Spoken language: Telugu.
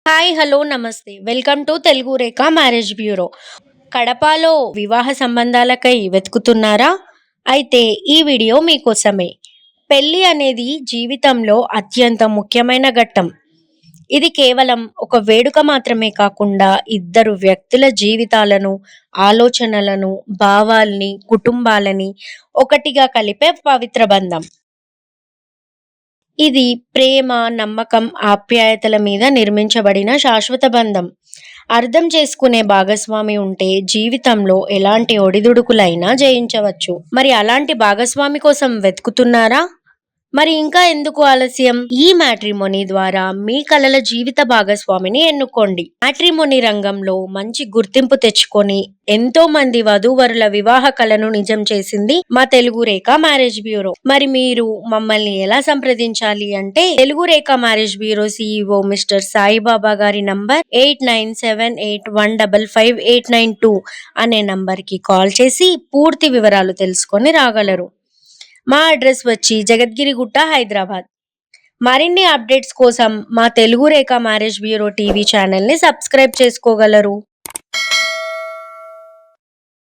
హాయ్ హలో నమస్తే welcome to Telugu Rekha marriage bureau. కడపలో వివాహ సంబంధాలకై వెతుకుతున్నారా? అయితే ఈ వీడియో మీకోసమే. పెళ్లి అనేది జీవితంలో అత్యంత ముఖ్యమైన ఘట్టం. ఇది కేవలం ఒక వేడుక మాత్రమే కాకుండా ఇద్దరు వ్యక్తుల జీవితాలను, ఆలోచనలను, భావాల్ని, కుటుంబాలని ఒకటిగా కలిపే పవిత్ర బంధం. ఇది ప్రేమ, నమ్మకం, ఆప్యాయతల మీద నిర్మించబడిన శాశ్వత బంధం. అర్థం చేసుకునే భాగస్వామి ఉంటే జీవితంలో ఎలాంటి ఒడిదుడుకులైనా జయించవచ్చు. మరి అలాంటి భాగస్వామి కోసం వెతుకుతున్నారా? మరి ఇంకా ఎందుకు ఆలస్యం? ఈ మ్యాట్రిమోనీ ద్వారా మీ కలల జీవిత భాగస్వామిని ఎన్నుకోండి. మ్యాట్రిమోనీ రంగంలో మంచి గుర్తింపు తెచ్చుకొని ఎంతో మంది వధూవరుల వివాహ కలను నిజం చేసింది మా తెలుగు రేఖ మ్యారేజ్ బ్యూరో. మరి మీరు మమ్మల్ని ఎలా సంప్రదించాలి అంటే Telugu Rekha marriage bureau CEO mister Saibaba గారి నంబర్ 8978155892 అనే నంబర్ కి కాల్ చేసి పూర్తి వివరాలు తెలుసుకొని రాగలరు. మా అడ్రస్ వచ్చి జగద్గిరిగుట్ట, హైదరాబాద్. మరిన్ని అప్డేట్స్ కోసం మా Telugu Rekha marriage bureau TV ఛానల్ని సబ్స్క్రైబ్ చేసుకోగలరు.